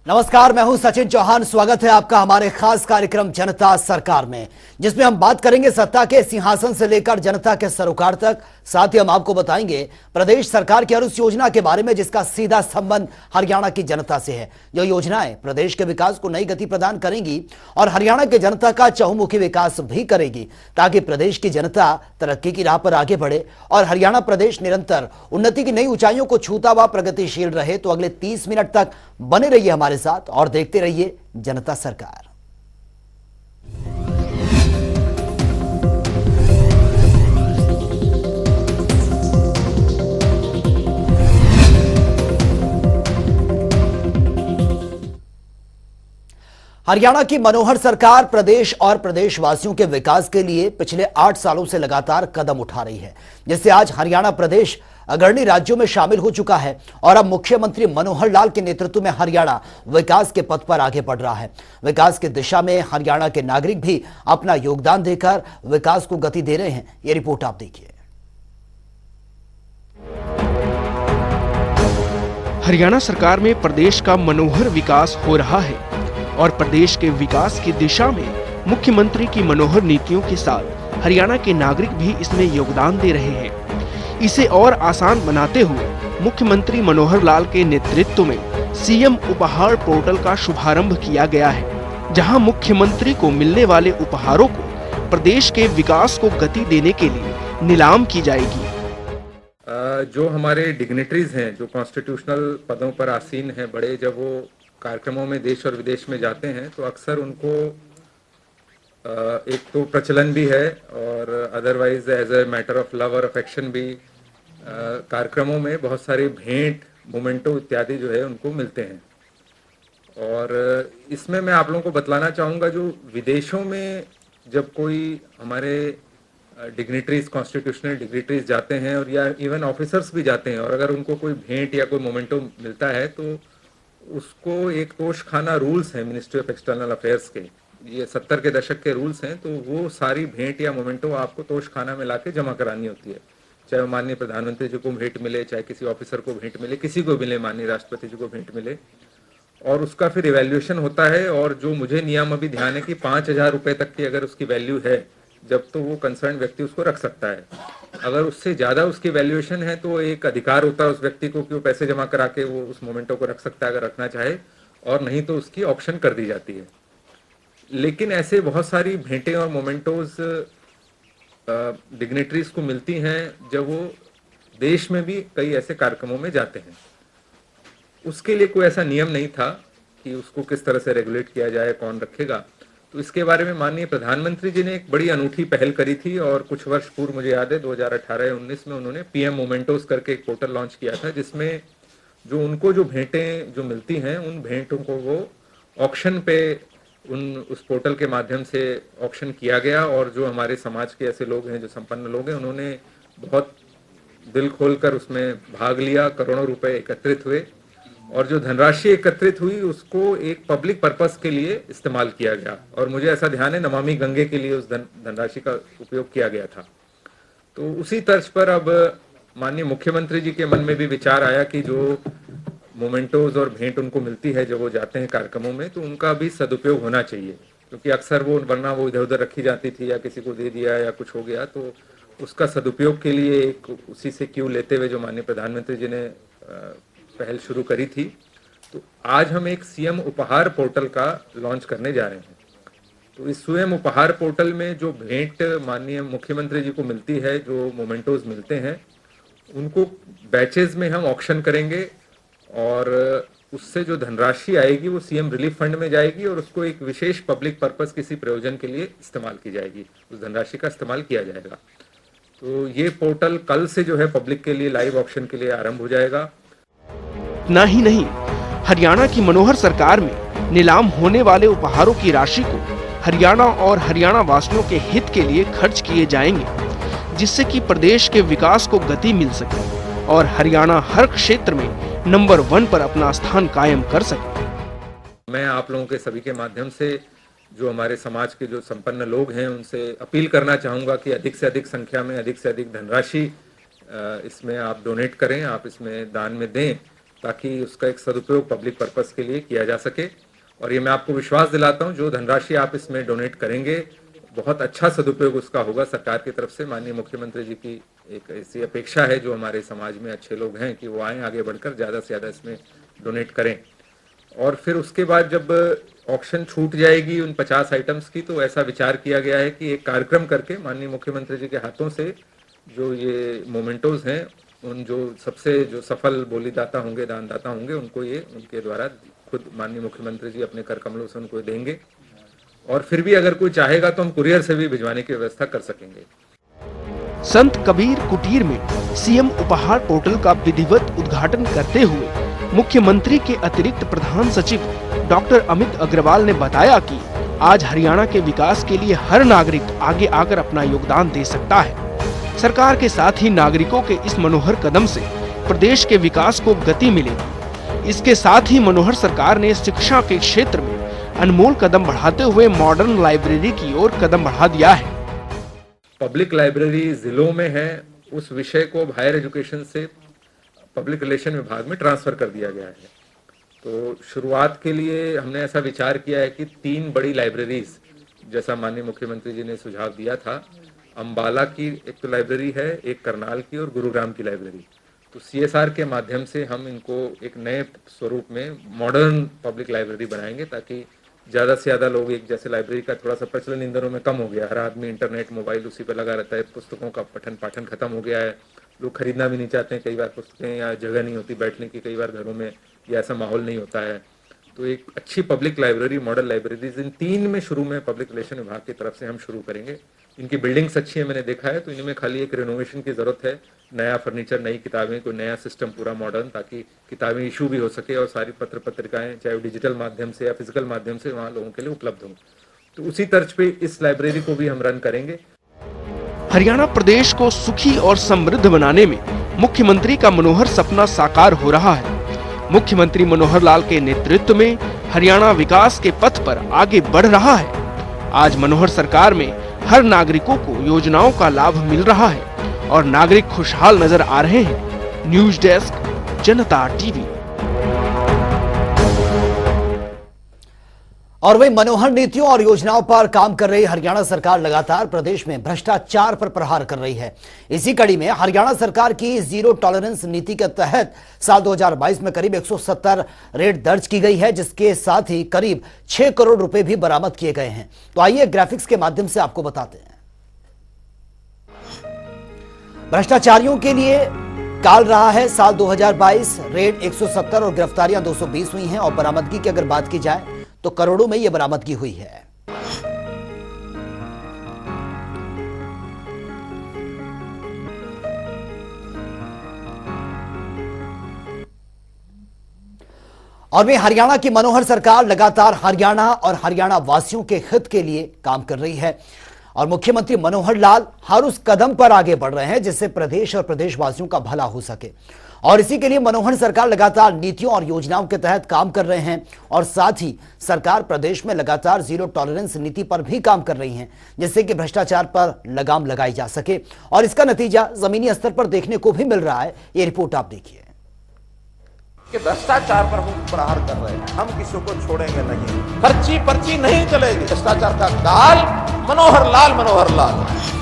नमस्कार, मैं हूं सचिन चौहान। स्वागत है आपका हमारे खास कार्यक्रम जनता सरकार में, जिसमें हम बात करेंगे सत्ता के सिंहासन से लेकर जनता के सरोकार तक। साथ ही हम आपको बताएंगे प्रदेश सरकार की हर उस योजना के बारे में जिसका सीधा संबंध हरियाणा की जनता से है। जो योजनाएं प्रदेश के विकास को नई गति प्रदान करेंगी और हरियाणा के जनता का चहुमुखी विकास भी करेगी, ताकि प्रदेश की जनता तरक्की की राह पर आगे बढ़े और हरियाणा प्रदेश निरंतर उन्नति की नई ऊंचाइयों को छूता हुआ प्रगतिशील रहे। तो अगले 30 मिनट तक बने रहिए हमारे साथ और देखते रहिए जनता सरकार। हरियाणा की मनोहर सरकार प्रदेश और प्रदेशवासियों के विकास के लिए पिछले 8 सालों से लगातार कदम उठा रही है, जिससे आज हरियाणा प्रदेश अग्रणी राज्यों में शामिल हो चुका है और अब मुख्यमंत्री मनोहर लाल के नेतृत्व में हरियाणा विकास के पथ पर आगे बढ़ रहा है। विकास की दिशा में हरियाणा के नागरिक भी अपना योगदान देकर विकास को गति दे रहे हैं। ये रिपोर्ट आप देखिए। हरियाणा सरकार में प्रदेश का मनोहर विकास हो रहा है और प्रदेश के विकास की दिशा में मुख्यमंत्री की मनोहर नीतियों के साथ हरियाणा के नागरिक भी इसमें योगदान दे रहे हैं। इसे और आसान बनाते हुए मुख्यमंत्री मनोहर लाल के नेतृत्व में सीएम उपहार पोर्टल का शुभारंभ किया गया है, जहां मुख्यमंत्री को मिलने वाले उपहारों को प्रदेश के विकास को गति देने के लिए नीलाम की जाएगी। जो हमारे डिग्नेटरीज हैं, जो कॉन्स्टिट्यूशनल पदों पर आसीन हैं बड़े, जब वो कार्यक्रमों में देश और विदेश में जाते हैं तो अक्सर उनको एक तो प्रचलन भी है और otherwise as a matter of love और अफेक्शन भी कार्यक्रमों में बहुत सारे भेंट, मोमेंटो इत्यादि जो है उनको मिलते हैं। और इसमें मैं आप लोगों को बतलाना चाहूँगा, जो विदेशों में जब कोई हमारे डिग्नेटरीज, कॉन्स्टिट्यूशनल डिग्नेटरीज जाते हैं और या इवन ऑफिसर्स भी जाते हैं और अगर उनको कोई भेंट या कोई मोमेंटो मिलता है तो उसको एक तोशखाना रूल्स हैं मिनिस्ट्री ऑफ एक्सटर्नल अफेयर्स के, ये 70 के दशक के रूल्स हैं। तो वो सारी भेंट या मोमेंटो आपको तोशखाना में लाके जमा करानी होती है, चाहे वो माननीय प्रधानमंत्री जी को भेंट मिले, चाहे किसी ऑफिसर को भेंट मिले, किसी को मिले, माननीय राष्ट्रपति जी को भेंट मिले। और उसका फिर इवैल्यूएशन होता है और जो मुझे नियम अभी ध्यान है कि 5,000 रुपए तक की अगर उसकी वैल्यू है, जब तो वो कंसर्न व्यक्ति उसको रख सकता है। अगर उससे ज्यादा उसकी वैल्यूएशन है तो एक अधिकार होता है उस व्यक्ति को कि वो पैसे जमा करा के वो उस मोमेंटो को रख सकता है अगर रखना चाहे, और नहीं तो उसकी ऑप्शन कर दी जाती है। लेकिन ऐसे बहुत सारी भेंटें और मोमेंटोज डिग्नेटरीज को मिलती हैं जब वो देश में भी कई ऐसे कार्यक्रमों में जाते हैं। उसके लिए कोई ऐसा नियम नहीं था कि उसको किस तरह से रेगुलेट किया जाए, कौन रखेगा। तो इसके बारे में माननीय प्रधानमंत्री जी ने एक बड़ी अनूठी पहल करी थी और कुछ वर्ष पूर्व, मुझे याद है 2018-19 में, उन्होंने पीएम मोमेंटोस करके एक पोर्टल लॉन्च किया था, जिसमें जो उनको जो भेंटें जो मिलती हैं उन भेंटों को वो ऑक्शन पे उस पोर्टल के माध्यम से ऑक्शन किया गया। और जो हमारे समाज के ऐसे लोग हैं, जो संपन्न लोग हैं, उन्होंने बहुत दिल खोलकर उसमें भाग लिया। करोड़ों रुपए एकत्रित हुए और जो धनराशि एकत्रित हुई उसको एक पब्लिक पर्पस के लिए इस्तेमाल किया गया। और मुझे ऐसा ध्यान है नमामि गंगे के लिए उस धनराशि का उपयोग किया गया था। तो उसी तर्ज पर अब माननीय मुख्यमंत्री जी के मन में भी विचार आया कि जो मोमेंटोज और भेंट उनको मिलती है जब वो जाते हैं कार्यक्रमों में, तो उनका भी सदुपयोग होना चाहिए, क्योंकि अक्सर वो वरना वो इधर उधर रखी जाती थी या किसी को दे दिया या कुछ हो गया। तो उसका सदुपयोग के लिए एक उसी से क्यू लेते हुए जो माननीय प्रधानमंत्री जी ने पहल शुरू करी थी, तो आज हम एक सीएम उपहार पोर्टल का लॉन्च करने जा रहे हैं। तो इस सीएम उपहार पोर्टल में जो भेंट माननीय मुख्यमंत्री जी को मिलती है, जो मोमेंटोज मिलते हैं, उनको बैचेज में हम ऑक्शन करेंगे और उससे जो धनराशि आएगी वो सीएम रिलीफ फंड में जाएगी और उसको एक विशेष पब्लिक पर्पस किसी प्रयोजन के लिए इस्तेमाल की जाएगी, उस धनराशि का इस्तेमाल किया जाएगा। तो ये पोर्टल कल से जो है पब्लिक के लिए लाइव ऑक्शन के लिए आरंभ हो जाएगा। इतना ही नहीं, हरियाणा की मनोहर सरकार में नीलाम होने वाले उपहारों की राशि को हरियाणा और हरियाणा वासियों के हित के लिए खर्च किए जाएंगे, जिससे कि प्रदेश के विकास को गति मिल सके और हरियाणा हर क्षेत्र में नंबर 1 पर अपना स्थान कायम कर सके। मैं आप लोगों के सभी के माध्यम से जो हमारे समाज के जो संपन्न लोग हैं उनसे अपील करना चाहूँगा कि अधिक से अधिक संख्या में अधिक से अधिक धनराशि इसमें आप डोनेट करें, आप इसमें दान में दें, ताकि उसका एक सदुपयोग पब्लिक पर्पस के लिए किया जा सके। और ये मैं आपको विश्वास दिलाता हूँ, जो धनराशि आप इसमें डोनेट करेंगे बहुत अच्छा सदुपयोग उसका होगा। सरकार की तरफ से माननीय मुख्यमंत्री जी की एक ऐसी अपेक्षा है, जो हमारे समाज में अच्छे लोग हैं, कि वो आए आगे बढ़कर ज़्यादा से ज़्यादा इसमें डोनेट करें। और फिर उसके बाद जब ऑक्शन छूट जाएगी उन 50 आइटम्स की, तो ऐसा विचार किया गया है कि एक कार्यक्रम करके माननीय मुख्यमंत्री जी के हाथों से जो ये मोमेंटोज हैं, उन जो सबसे जो सफल बोलीदाता होंगे, दानदाता होंगे, उनको ये उनके द्वारा खुद माननीय मुख्यमंत्री जी अपने कर कमलों से उनको देंगे। और फिर भी अगर कोई चाहेगा तो हम कुरियर से भी भिजवाने की व्यवस्था कर सकेंगे। संत कबीर कुटीर में सीएम उपहार पोर्टल का विधिवत उद्घाटन करते हुए मुख्यमंत्री के अतिरिक्त प्रधान सचिव डॉक्टर अमित अग्रवाल ने बताया कि आज हरियाणा के विकास के लिए हर नागरिक आगे आकर अपना योगदान दे सकता है। सरकार के साथ ही नागरिकों के इस मनोहर कदम से प्रदेश के विकास को गति मिलेगी। इसके साथ ही मनोहर सरकार ने शिक्षा के क्षेत्र में अनमोल कदम बढ़ाते हुए मॉडर्न लाइब्रेरी की ओर कदम बढ़ा दिया है। पब्लिक लाइब्रेरी जिलों में है, उस विषय को हायर एजुकेशन से पब्लिक रिलेशन विभाग में ट्रांसफर कर दिया गया है। तो शुरुआत के लिए हमने ऐसा विचार किया है कि 3 बड़ी लाइब्रेरीज, जैसा माननीय मुख्यमंत्री जी ने सुझाव दिया था, अंबाला की एक तो लाइब्रेरी है, एक करनाल की और गुरुग्राम की लाइब्रेरी। तो सीएसआर के माध्यम से हम इनको एक नए स्वरूप में मॉडर्न पब्लिक लाइब्रेरी बनाएंगे, ताकि ज़्यादा से ज़्यादा लोग, एक जैसे लाइब्रेरी का थोड़ा सा प्रचलन इन दिनों में कम हो गया, हर आदमी इंटरनेट मोबाइल उसी पर लगा रहता है, पुस्तकों का पठन पाठन खत्म हो गया है, लोग खरीदना भी नहीं चाहते हैं कई बार पुस्तकें, या जगह नहीं होती बैठने की कई बार घरों में, या ऐसा माहौल नहीं होता है। तो एक अच्छी पब्लिक लाइब्रेरी, मॉडल लाइब्रेरीज इन 3 में शुरू में पब्लिक रिलेशन विभाग की तरफ से हम शुरू करेंगे। इनकी बिल्डिंग्स अच्छी है, मैंने देखा है, तो इनमें खाली एक रिनोवेशन की जरूरत है, नया फर्नीचर, नई किताबें, कोई नया सिस्टम पूरा मॉडर्न, ताकि किताबें इशू भी हो सके और सारी पत्र पत्रिकाएं चाहे डिजिटल माध्यम से या फिजिकल माध्यम से वहाँ लोगों के लिए उपलब्ध हों। तो उसी तर्ज पे इस लाइब्रेरी को भी हम रन करेंगे। हरियाणा प्रदेश को सुखी और समृद्ध बनाने में मुख्यमंत्री का मनोहर सपना साकार हो रहा है। मुख्यमंत्री मनोहर लाल के नेतृत्व में हरियाणा विकास के पथ पर आगे बढ़ रहा है। आज मनोहर सरकार में हर नागरिकों को योजनाओं का लाभ मिल रहा है और नागरिक खुशहाल नजर आ रहे हैं। न्यूज डेस्क, जनता टीवी। और वही मनोहर नीतियों और योजनाओं पर काम कर रही हरियाणा सरकार लगातार प्रदेश में भ्रष्टाचार पर प्रहार कर रही है। इसी कड़ी में हरियाणा सरकार की जीरो टॉलरेंस नीति के तहत साल 2022 में करीब 170 रेड दर्ज की गई है, जिसके साथ ही करीब 6 करोड़ रुपए भी बरामद किए गए हैं। तो आइए ग्राफिक्स के माध्यम से आपको बताते हैं। भ्रष्टाचारियों के लिए काल रहा है साल 2022, रेड 170 और गिरफ्तारियां 220 हुई हैं और बरामदगी की अगर बात की जाए तो करोड़ों में यह बरामदगी हुई है। और वे हरियाणा की मनोहर सरकार लगातार हरियाणा और हरियाणा वासियों के हित के लिए काम कर रही है और मुख्यमंत्री मनोहर लाल हर उस कदम पर आगे बढ़ रहे हैं जिससे प्रदेश और प्रदेशवासियों का भला हो सके। और इसी के लिए मनोहर सरकार लगातार नीतियों और योजनाओं के तहत काम कर रहे हैं और साथ ही सरकार प्रदेश में लगातार जीरो टॉलरेंस नीति पर भी काम कर रही है, जिससे कि भ्रष्टाचार पर लगाम लगाई जा सके और इसका नतीजा जमीनी स्तर पर देखने को भी मिल रहा है। ये रिपोर्ट आप देखिए कि भ्रष्टाचार पर हम प्रहार कर रहे हैं, हम किसी को छोड़ेंगे नहीं, पर्ची पर्ची नहीं चलेगी। भ्रष्टाचार का काल मनोहर लाल, मनोहर लाल।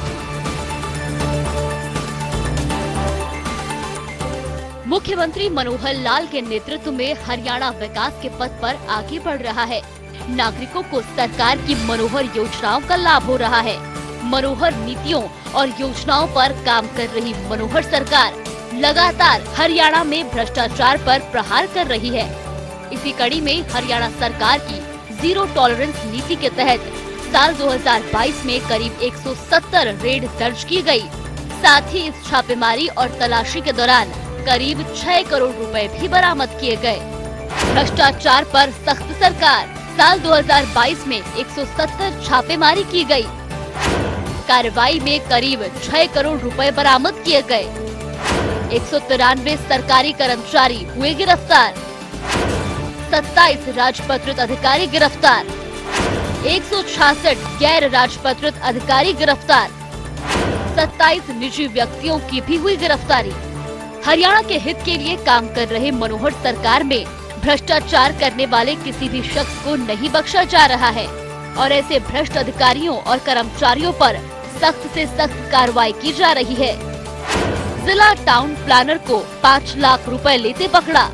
मुख्यमंत्री मनोहर लाल के नेतृत्व में हरियाणा विकास के पथ पर आगे बढ़ रहा है। नागरिकों को सरकार की मनोहर योजनाओं का लाभ हो रहा है। मनोहर नीतियों और योजनाओं पर काम कर रही मनोहर सरकार लगातार हरियाणा में भ्रष्टाचार पर प्रहार कर रही है। इसी कड़ी में हरियाणा सरकार की जीरो टॉलरेंस नीति के तहत साल 2022 में करीब 170 रेड दर्ज की गई। साथ ही इस छापेमारी और तलाशी के दौरान करीब 6 करोड़ रुपए भी बरामद किए गए। भ्रष्टाचार पर सख्त सरकार, साल 2022 में 170 छापेमारी की गई। कार्रवाई में करीब 6 करोड़ रुपए बरामद किए गए। 193 सरकारी कर्मचारी हुए गिरफ्तार, 27 राजपत्रित अधिकारी गिरफ्तार, 166 गैर राजपत्रित अधिकारी गिरफ्तार, 27 निजी व्यक्तियों की भी हुई गिरफ्तारी। हरियाणा के हित के लिए काम कर रहे मनोहर सरकार में भ्रष्टाचार करने वाले किसी भी शख्स को नहीं बख्शा जा रहा है और ऐसे भ्रष्ट अधिकारियों और कर्मचारियों पर सख्त से सख्त कार्रवाई की जा रही है। जिला टाउन प्लानर को 5 लाख रुपए लेते पकड़ा।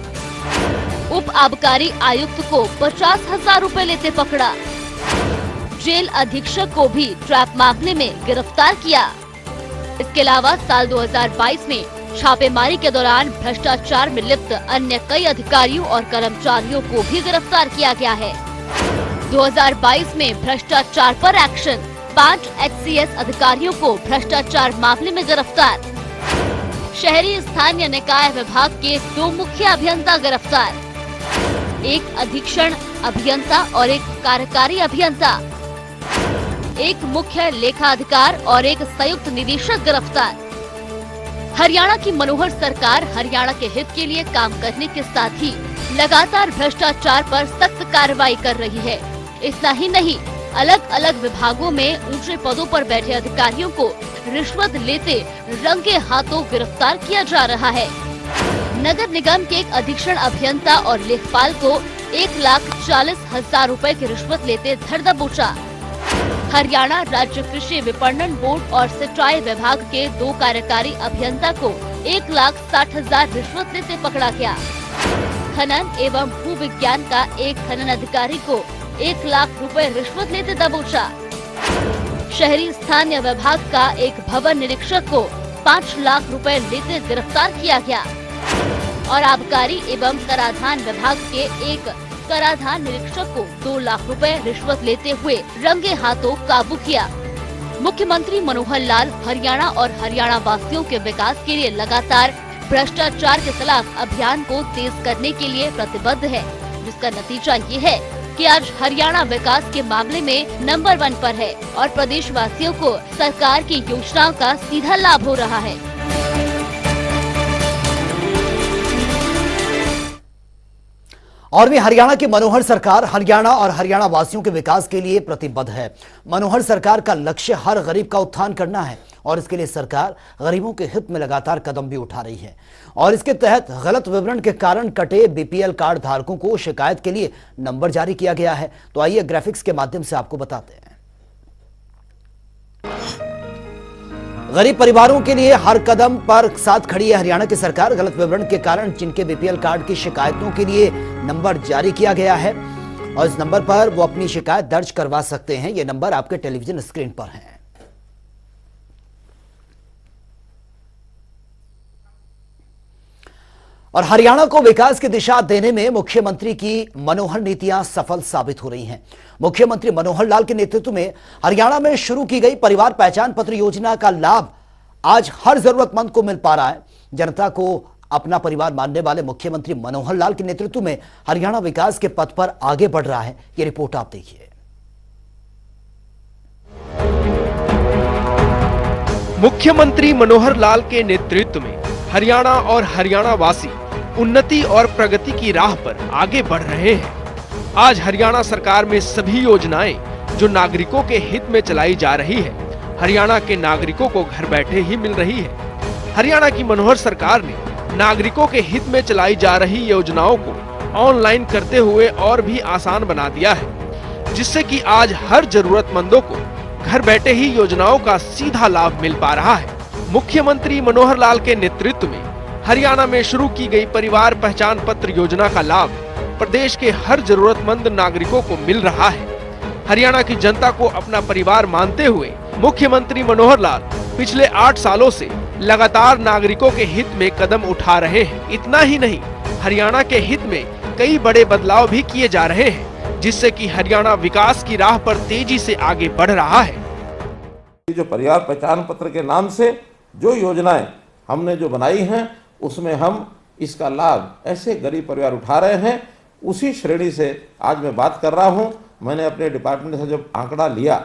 उप आबकारी आयुक्त को 50,000 रुपए लेते पकड़ा। जेल अधीक्षक को भी ट्रैप मामले में गिरफ्तार किया। इसके अलावा साल 2022 में छापेमारी के दौरान भ्रष्टाचार में लिप्त अन्य कई अधिकारियों और कर्मचारियों को भी गिरफ्तार किया गया है। 2022 में भ्रष्टाचार पर एक्शन, 5 HCS अधिकारियों को भ्रष्टाचार मामले में गिरफ्तार। शहरी स्थानीय निकाय विभाग के 2 मुख्य अभियंता गिरफ्तार, 1 अधीक्षण अभियंता और 1 कार्यकारी अभियंता, 1 मुख्य लेखाधिकार और 1 संयुक्त निदेशक गिरफ्तार। हरियाणा की मनोहर सरकार हरियाणा के हित के लिए काम करने के साथ ही लगातार भ्रष्टाचार पर सख्त कार्रवाई कर रही है। इतना ही नहीं, अलग अलग विभागों में ऊंचे पदों पर बैठे अधिकारियों को रिश्वत लेते रंगे हाथों गिरफ्तार किया जा रहा है। नगर निगम के एक अधीक्षण अभियंता और लेखपाल को 1,40,000 रुपए की रिश्वत लेते धर दबोचा। हरियाणा राज्य कृषि विपणन बोर्ड और सिंचाई विभाग के 2 कार्यकारी अभियंता को 1,60,000 रिश्वत लेते पकड़ा गया। खनन एवं भू विज्ञान का एक खनन अधिकारी को 1 लाख रुपए रिश्वत लेते दबोचा। शहरी स्थानीय विभाग का एक भवन निरीक्षक को 5 लाख रुपए लेते गिरफ्तार किया गया और आबकारी एवं कराधान विभाग के एक कराधान निरीक्षक को 2 लाख रुपए रिश्वत लेते हुए रंगे हाथों काबू किया। मुख्यमंत्री मनोहर लाल हरियाणा और हरियाणा वासियों के विकास के लिए लगातार भ्रष्टाचार के खिलाफ अभियान को तेज करने के लिए प्रतिबद्ध है, जिसका नतीजा ये है कि आज हरियाणा विकास के मामले में नंबर 1 पर है और प्रदेश वासियों को सरकार की योजनाओं का सीधा लाभ हो रहा है। और भी हरियाणा की मनोहर सरकार हरियाणा और हरियाणा वासियों के विकास के लिए प्रतिबद्ध है। मनोहर सरकार का लक्ष्य हर गरीब का उत्थान करना है और इसके लिए सरकार गरीबों के हित में लगातार कदम भी उठा रही है और इसके तहत गलत विवरण के कारण कटे BPL कार्ड धारकों को शिकायत के लिए नंबर जारी किया गया है। तो आइए ग्राफिक्स के माध्यम से आपको बताते हैं। गरीब परिवारों के लिए हर कदम पर साथ खड़ी है हरियाणा की सरकार। गलत विवरण के कारण जिनके BPL कार्ड की शिकायतों के लिए नंबर जारी किया गया है और इस नंबर पर वो अपनी शिकायत दर्ज करवा सकते हैं। ये नंबर आपके टेलीविजन स्क्रीन पर है। और हरियाणा को विकास की दिशा देने में मुख्यमंत्री की मनोहर नीतियां सफल साबित हो रही हैं। मुख्यमंत्री मनोहर लाल के नेतृत्व में हरियाणा में शुरू की गई परिवार पहचान पत्र योजना का लाभ आज हर जरूरतमंद को मिल पा रहा है। जनता को अपना परिवार मानने वाले मुख्यमंत्री मनोहर लाल के नेतृत्व में हरियाणा विकास के पथ पर आगे बढ़ रहा है। ये रिपोर्ट आप देखिए। मुख्यमंत्री मनोहर लाल के नेतृत्व में हरियाणा और हरियाणा वासी उन्नति और प्रगति की राह पर आगे बढ़ रहे हैं। आज हरियाणा सरकार में सभी योजनाएं जो नागरिकों के हित में चलाई जा रही है, हरियाणा के नागरिकों को घर बैठे ही मिल रही है। हरियाणा की मनोहर सरकार ने नागरिकों के हित में चलाई जा रही योजनाओं को ऑनलाइन करते हुए और भी आसान बना दिया है, जिससे कि आज हर जरूरतमंदों को घर बैठे ही योजनाओं का सीधा लाभ मिल पा रहा है। मुख्यमंत्री मनोहर लाल के नेतृत्व में हरियाणा में शुरू की गई परिवार पहचान पत्र योजना का लाभ प्रदेश के हर जरूरतमंद नागरिकों को मिल रहा है। हरियाणा की जनता को अपना परिवार मानते हुए मुख्यमंत्री मनोहर लाल पिछले 8 सालों से लगातार नागरिकों के हित में कदम उठा रहे हैं। इतना ही नहीं, हरियाणा के हित में कई बड़े बदलाव भी किए जा रहे हैं, जिससे कि हरियाणा विकास की राह पर तेजी से आगे बढ़ रहा है। जो परिवार पहचान पत्र के नाम से जो योजनाएं हमने जो बनाई हैं, उसमें हम इसका लाभ ऐसे गरीब परिवार उठा रहे हैं, उसी श्रेणी से आज मैं बात कर रहा हूं। मैंने अपने डिपार्टमेंट से जब आंकड़ा लिया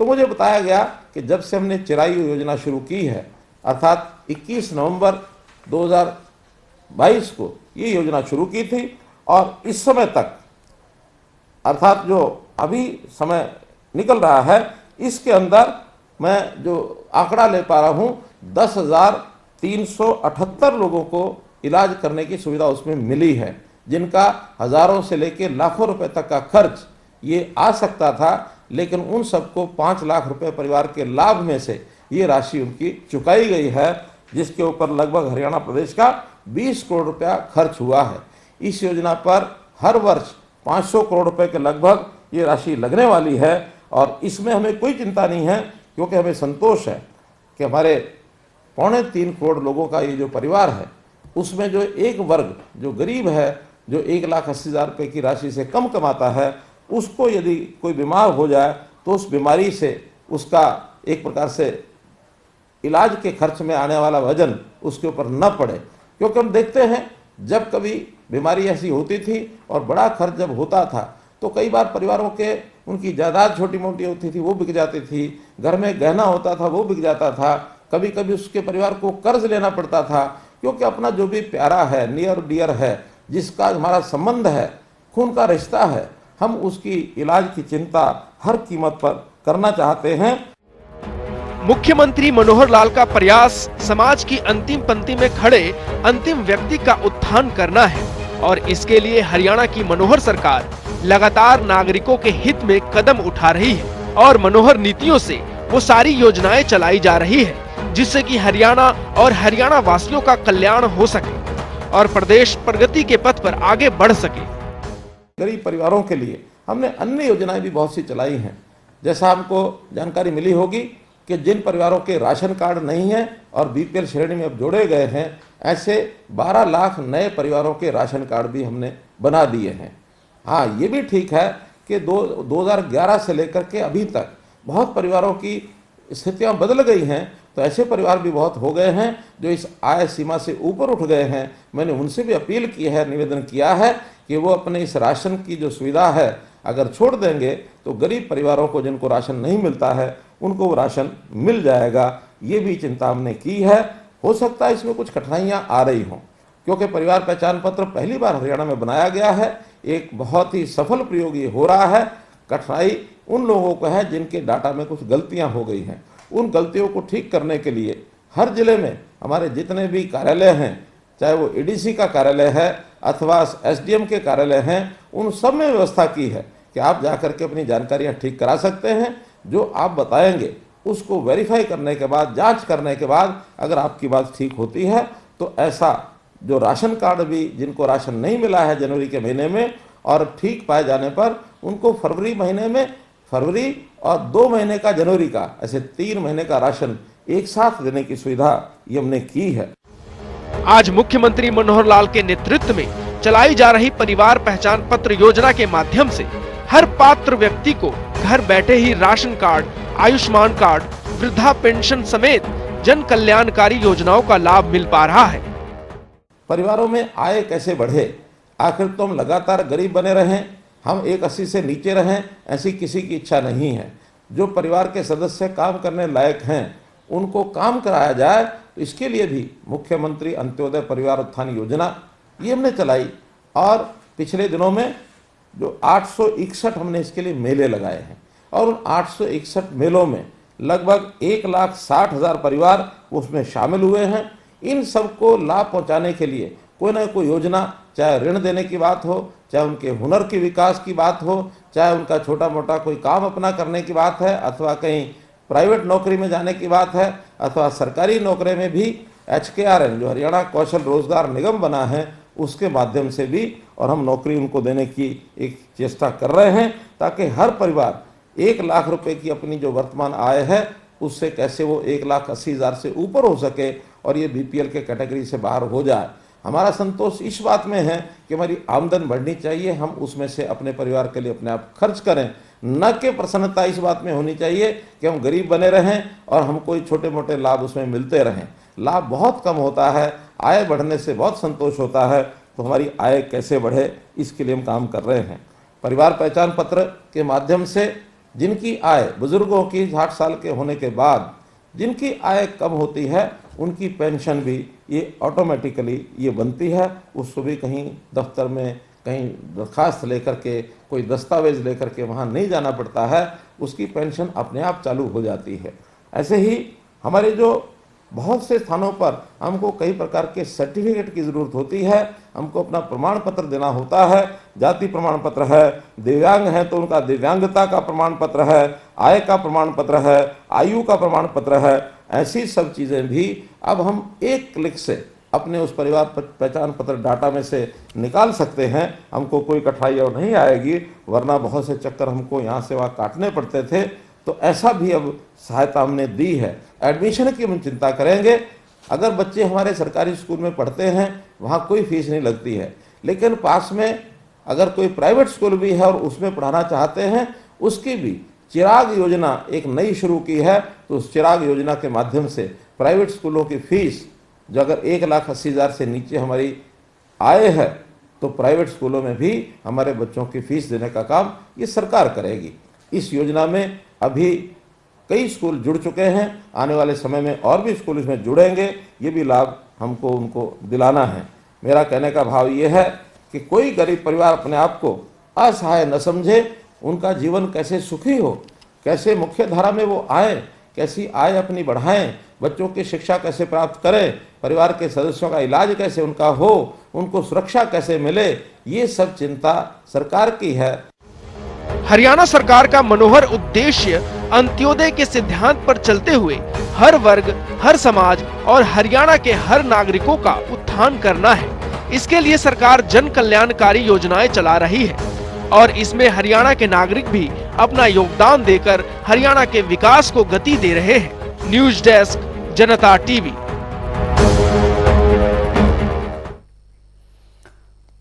तो मुझे बताया गया कि जब से हमने चिरायु योजना शुरू की है, अर्थात 21 नवंबर 2022 को ये योजना शुरू की थी और इस समय तक, अर्थात जो अभी समय निकल रहा है, इसके अंदर मैं जो आंकड़ा ले पा रहा हूँ 10,000 378 लोगों को इलाज करने की सुविधा उसमें मिली है, जिनका हजारों से लेकर लाखों रुपए तक का खर्च ये आ सकता था, लेकिन उन सबको 5 लाख रुपए परिवार के लाभ में से ये राशि उनकी चुकाई गई है, जिसके ऊपर लगभग हरियाणा प्रदेश का 20 करोड़ रुपया खर्च हुआ है। इस योजना पर हर वर्ष 500 करोड़ रुपए के लगभग ये राशि लगने वाली है और इसमें हमें कोई चिंता नहीं है, क्योंकि हमें संतोष है कि हमारे 3.25 करोड़ लोगों का ये जो परिवार है, उसमें जो एक वर्ग जो गरीब है, जो 1,80,000 रुपये की राशि से कम कमाता है, उसको यदि कोई बीमार हो जाए तो उस बीमारी से उसका एक प्रकार से इलाज के खर्च में आने वाला वजन उसके ऊपर न पड़े। क्योंकि हम देखते हैं जब कभी बीमारी ऐसी होती थी और बड़ा खर्च जब होता था तो कई बार परिवारों के उनकी जायदाद छोटी मोटी होती थी, वो बिक जाती थी, घर में गहना होता था वो बिक जाता था, कभी कभी उसके परिवार को कर्ज लेना पड़ता था, क्योंकि अपना जो भी प्यारा है, नियर डियर है, जिसका हमारा संबंध है, खून का रिश्ता है, हम उसकी इलाज की चिंता हर कीमत पर करना चाहते हैं। मुख्यमंत्री मनोहर लाल का प्रयास समाज की अंतिम पंक्ति में खड़े अंतिम व्यक्ति का उत्थान करना है और इसके लिए हरियाणा की मनोहर सरकार लगातार नागरिकों के हित में कदम उठा रही है और मनोहर नीतियों से वो सारी योजनाएं चलाई जा रही है जिससे कि हरियाणा और हरियाणा वासियों का कल्याण हो सके और प्रदेश प्रगति के पथ पर आगे बढ़ सके। गरीब परिवारों के लिए हमने अन्य योजनाएं भी बहुत सी चलाई हैं। जैसा हमको जानकारी मिली होगी कि जिन परिवारों के राशन कार्ड नहीं है और बीपीएल श्रेणी में अब जोड़े गए हैं, ऐसे 12 लाख नए परिवारों के राशन कार्ड भी हमने बना दिए हैं। हाँ, ये भी ठीक है कि 2011 से लेकर के अभी तक बहुत परिवारों की स्थितियां बदल गई हैं, तो ऐसे परिवार भी बहुत हो गए हैं जो इस आय सीमा से ऊपर उठ गए हैं। मैंने उनसे भी अपील की है, निवेदन किया है कि वो अपने इस राशन की जो सुविधा है अगर छोड़ देंगे तो गरीब परिवारों को जिनको राशन नहीं मिलता है उनको वो राशन मिल जाएगा। ये भी चिंता हमने की है। हो सकता है इसमें कुछ कठिनाइयां आ रही हों, क्योंकि परिवार पहचान पत्र पहली बार हरियाणा में बनाया गया है, एक बहुत ही सफल प्रयोग ये हो रहा है। कठिनाई उन लोगों को है जिनके डाटा में कुछ गलतियां हो गई हैं। उन गलतियों को ठीक करने के लिए हर जिले में हमारे जितने भी कार्यालय हैं, चाहे वो एडीसी का कार्यालय है अथवा एसडीएम के कार्यालय हैं, उन सब में व्यवस्था की है कि आप जाकर के अपनी जानकारियां ठीक करा सकते हैं। जो आप बताएंगे उसको वेरीफाई करने के बाद, जांच करने के बाद अगर आपकी बात ठीक होती है तो ऐसा जो राशन कार्ड भी जिनको राशन नहीं मिला है जनवरी के महीने में और ठीक पाए जाने पर उनको फरवरी महीने में फरवरी और 2 महीने का जनवरी का, ऐसे 3 महीने का राशन एक साथ देने की सुविधा ये हमने की है। आज मुख्यमंत्री मनोहर लाल के नेतृत्व में चलाई जा रही परिवार पहचान पत्र योजना के माध्यम से हर पात्र व्यक्ति को घर बैठे ही राशन कार्ड, आयुष्मान कार्ड, वृद्धा पेंशन समेत जन कल्याणकारी योजनाओं का लाभ मिल पा रहा है। परिवारों में आय कैसे बढ़े? आखिर तो हम लगातार गरीब बने रहें, हम 180 से नीचे रहें, ऐसी किसी की इच्छा नहीं है। जो परिवार के सदस्य काम करने लायक हैं उनको काम कराया जाए, तो इसके लिए भी मुख्यमंत्री अंत्योदय परिवार उत्थान योजना ये हमने चलाई और पिछले दिनों में जो 861 हमने इसके लिए मेले लगाए हैं और उन 861 मेलों में लगभग 1,60,000 परिवार उसमें शामिल हुए हैं। इन सबको लाभ पहुंचाने के लिए कोई ना कोई योजना, चाहे ऋण देने की बात हो, चाहे उनके हुनर के विकास की बात हो, चाहे उनका छोटा मोटा कोई काम अपना करने की बात है, अथवा कहीं प्राइवेट नौकरी में जाने की बात है, अथवा सरकारी नौकरी में भी HKRN जो हरियाणा कौशल रोजगार निगम बना है उसके माध्यम से भी और हम नौकरी उनको देने की एक चेष्टा कर रहे हैं, ताकि हर परिवार 1 लाख रुपए की अपनी जो वर्तमान आय है उससे कैसे वो 1,80,000 से ऊपर हो सके और ये BPL के कैटेगरी से बाहर हो जाए। हमारा संतोष इस बात में है कि हमारी आमदन बढ़नी चाहिए, हम उसमें से अपने परिवार के लिए अपने आप खर्च करें, न कि प्रसन्नता इस बात में होनी चाहिए कि हम गरीब बने रहें और हम कोई छोटे मोटे लाभ उसमें मिलते रहें। लाभ बहुत कम होता है, आय बढ़ने से बहुत संतोष होता है। तो हमारी आय कैसे बढ़े इसके लिए हम काम कर रहे हैं। परिवार पहचान पत्र के माध्यम से जिनकी आय, बुजुर्गों की 60 साल के होने के बाद जिनकी आय कम होती है उनकी पेंशन भी ये ऑटोमेटिकली ये बनती है। उसको भी कहीं दफ्तर में कहीं दरखास्त लेकर के, कोई दस्तावेज लेकर के वहाँ नहीं जाना पड़ता है, उसकी पेंशन अपने आप चालू हो जाती है। ऐसे ही हमारे जो बहुत से स्थानों पर हमको कई प्रकार के सर्टिफिकेट की ज़रूरत होती है, हमको अपना प्रमाण पत्र देना होता है। जाति प्रमाण पत्र है, दिव्यांग हैं तो उनका दिव्यांगता का प्रमाण पत्र है, आय का प्रमाण पत्र है, आयु का प्रमाण पत्र है। ऐसी सब चीज़ें भी अब हम एक क्लिक से अपने उस परिवार पहचान पत्र डाटा में से निकाल सकते हैं। हमको कोई कठिनाई और नहीं आएगी, वरना बहुत से चक्कर हमको यहाँ से वहाँ काटने पड़ते थे। तो ऐसा भी अब सहायता हमने दी है। एडमिशन की हम चिंता करेंगे। अगर बच्चे हमारे सरकारी स्कूल में पढ़ते हैं, वहाँ कोई फीस नहीं लगती है, लेकिन पास में अगर कोई प्राइवेट स्कूल भी है और उसमें पढ़ाना चाहते हैं, उसकी भी चिराग योजना एक नई शुरू की है। तो उस चिराग योजना के माध्यम से प्राइवेट स्कूलों की फीस जो अगर 1,80,000 से नीचे हमारी आय है, तो प्राइवेट स्कूलों में भी हमारे बच्चों की फीस देने का काम ये सरकार करेगी। इस योजना में अभी कई स्कूल जुड़ चुके हैं, आने वाले समय में और भी स्कूल इसमें जुड़ेंगे। ये भी लाभ हमको उनको दिलाना है। मेरा कहने का भाव ये है कि कोई गरीब परिवार अपने आप को असहाय न समझे, उनका जीवन कैसे सुखी हो, कैसे मुख्य धारा में वो आए, कैसी आय अपनी बढ़ाएं, बच्चों की शिक्षा कैसे प्राप्त करें, परिवार के सदस्यों का इलाज कैसे उनका हो, उनको सुरक्षा कैसे मिले, ये सब चिंता सरकार की है। हरियाणा सरकार का मनोहर उद्देश्य अंत्योदय के सिद्धांत पर चलते हुए हर वर्ग, हर समाज और हरियाणा के हर नागरिकों का उत्थान करना है। इसके लिए सरकार जन कल्याणकारी योजनाएं चला रही है और इसमें हरियाणा के नागरिक भी अपना योगदान देकर हरियाणा के विकास को गति दे रहे हैं। न्यूज डेस्क, जनता टीवी।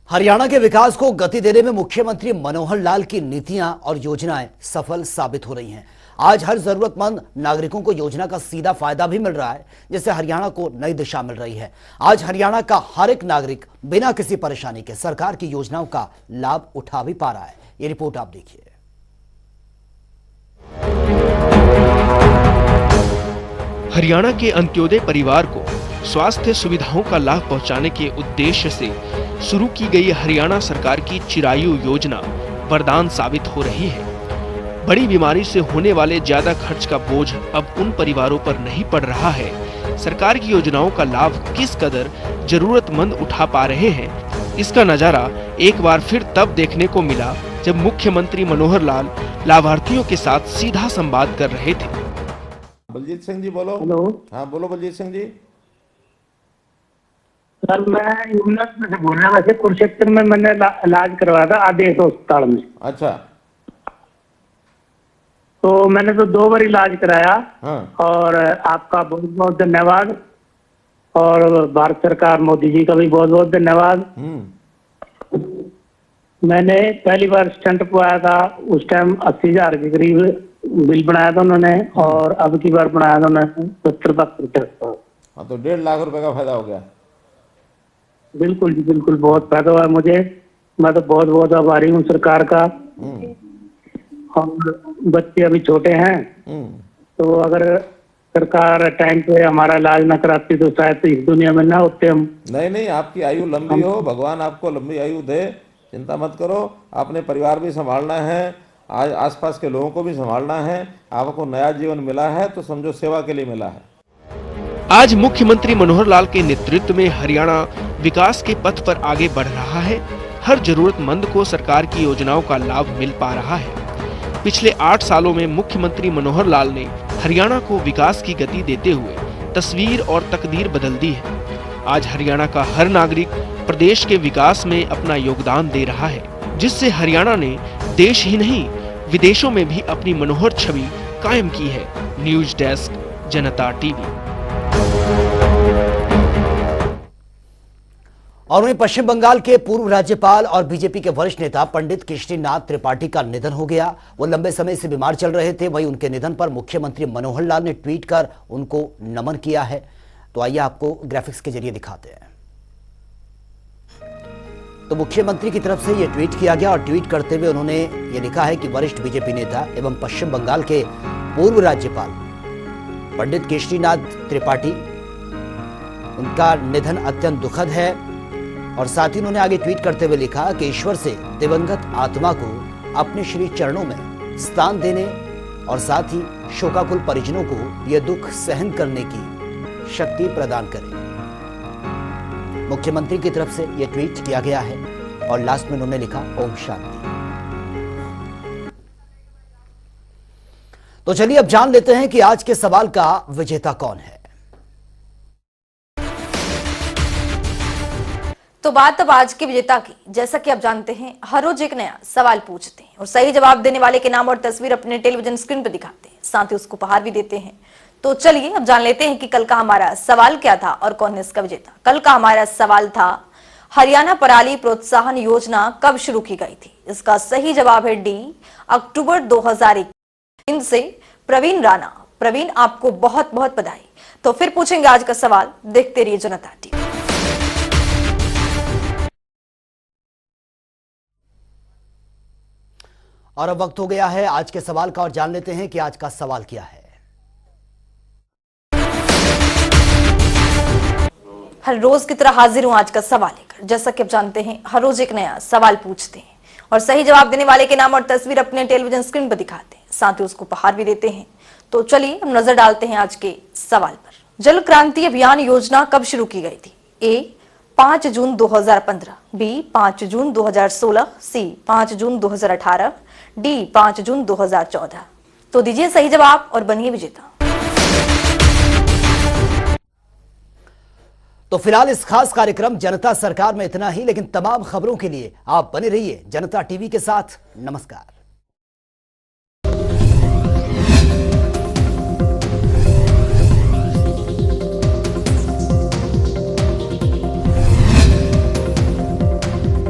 हरियाणा के विकास को गति देने में मुख्यमंत्री मनोहर लाल की नीतियां और योजनाएं सफल साबित हो रही हैं। आज हर जरूरतमंद नागरिकों को योजना का सीधा फायदा भी मिल रहा है, जिससे हरियाणा को नई दिशा मिल रही है। आज हरियाणा का हर एक नागरिक बिना किसी परेशानी के सरकार की योजनाओं का लाभ उठा भी पा रहा है। ये रिपोर्ट आप देखिए। हरियाणा के अंत्योदय परिवार को स्वास्थ्य सुविधाओं का लाभ पहुंचाने के उद्देश्य से शुरू की गई हरियाणा सरकार की चिरायु योजना वरदान साबित हो रही है। बड़ी बीमारी से होने वाले ज्यादा खर्च का बोझ अब उन परिवारों पर नहीं पड़ रहा है। सरकार की योजनाओं का लाभ किस कदर जरूरतमंद उठा पा रहे हैं, इसका नजारा एक बार फिर तब देखने को मिला जब मुख्यमंत्री मनोहर लाल लाभार्थियों के साथ सीधा संवाद कर रहे थे। बलजीत सिंह जी बोलो। हेलो हाँ बोलो बलजीत सिंह जी। सर, मैं यूनिट से बोल रहा हूँ। वैसे कुरुक्षेत्र में मैंने इलाज करवाया था आदेश अस्पताल में। अच्छा। तो मैंने तो 2 बार इलाज कराया। हाँ। और आपका बहुत बहुत धन्यवाद, और भारत सरकार मोदी जी का भी बहुत बहुत धन्यवाद। मैंने पहली बार स्टंट पवाया था, उस टाइम 80,000 के करीब बिल बनाया था उन्होंने, और अब की बार बनाया था उन्होंने 70-75। हाँ, तो 1.5 लाख रुपए का फायदा हो गया। बिल्कुल जी बिल्कुल, बहुत फायदा हुआ मुझे। मैं तो बहुत बहुत आभारी हूँ सरकार का। और बच्चे अभी छोटे हैं, तो अगर सरकार टाइम पे हमारा इलाज न कराती तो शायद तो इस दुनिया में ना होते हम। नहीं, आपकी आयु लंबी हो, भगवान आपको लंबी आयु दे, चिंता मत करो। आपने परिवार भी संभालना है, आज आसपास के लोगों को भी संभालना है। आपको नया जीवन मिला है तो समझो सेवा के लिए मिला है। आज मुख्यमंत्री मनोहर लाल के नेतृत्व में हरियाणा विकास के पथ पर आगे बढ़ रहा है। हर जरूरतमंद को सरकार की योजनाओं का लाभ मिल पा रहा है। पिछले 8 सालों में मुख्यमंत्री मनोहर लाल ने हरियाणा को विकास की गति देते हुए तस्वीर और तकदीर बदल दी है। आज हरियाणा का हर नागरिक प्रदेश के विकास में अपना योगदान दे रहा है, जिससे हरियाणा ने देश ही नहीं विदेशों में भी अपनी मनोहर छवि कायम की है। न्यूज डेस्क, जनता टीवी। और वहीं पश्चिम बंगाल के पूर्व राज्यपाल और बीजेपी के वरिष्ठ नेता पंडित केशरीनाथ त्रिपाठी का निधन हो गया। वो लंबे समय से बीमार चल रहे थे। वहीं उनके निधन पर मुख्यमंत्री मनोहर लाल ने ट्वीट कर उनको नमन किया है। तो आइए आपको ग्राफिक्स के जरिए दिखाते हैं। तो मुख्यमंत्री की तरफ से यह ट्वीट किया गया और ट्वीट करते हुए उन्होंने ये लिखा है कि वरिष्ठ बीजेपी नेता एवं पश्चिम बंगाल के पूर्व राज्यपाल पंडित केशरीनाथ त्रिपाठी, उनका निधन अत्यंत दुखद है। और साथ ही उन्होंने आगे ट्वीट करते हुए लिखा कि ईश्वर से दिवंगत आत्मा को अपने श्री चरणों में स्थान देने और साथ ही शोकाकुल परिजनों को यह दुख सहन करने की शक्ति प्रदान करे। मुख्यमंत्री की तरफ से यह ट्वीट किया गया है और लास्ट में उन्होंने लिखा ओम शांति। तो चलिए अब जान लेते हैं कि आज के सवाल का विजेता कौन है। तो बात अब आज के विजेता की। जैसा कि आप जानते हैं, हर रोज एक नया सवाल पूछते हैं और सही जवाब देने वाले के नाम और तस्वीर अपने टेलीविजन स्क्रीन पर दिखाते हैं, साथ ही उसको उपहार भी देते हैं। तो चलिए अब जान लेते हैं कि कल का हमारा सवाल क्या था और कौन है इसका विजेता। कल का हमारा सवाल था, हरियाणा पराली प्रोत्साहन योजना कब शुरू की गई थी? इसका सही जवाब है डी, अक्टूबर 2021 से। प्रवीण राणा, प्रवीण आपको बहुत बहुत बधाई। तो फिर पूछेंगे आज का सवाल, देखते रहिए जनता टीवी। और अब वक्त हो गया है आज के सवाल का और जान लेते हैं कि आज का सवाल क्या है। हर रोज की तरह हाजिर हूं आज का सवाल लेकर। जैसा कि आप जानते हैं, हर रोज एक नया सवाल पूछते हैं और सही जवाब देने वाले के नाम और तस्वीर अपने टेलीविजन स्क्रीन पर दिखाते हैं, साथ ही उसको उपहार भी देते हैं। तो चलिए हम नजर डालते हैं आज के सवाल पर। जल क्रांति अभियान योजना कब शुरू की गई थी? ए 5 जून 2015, बी 5 जून 2016, सी 5 जून 2018, डी 5 जून 2014। तो दीजिए सही जवाब और बनिए विजेता। तो फिलहाल इस खास कार्यक्रम जनता सरकार में इतना ही, लेकिन तमाम खबरों के लिए आप बने रहिए जनता टीवी के साथ। नमस्कार।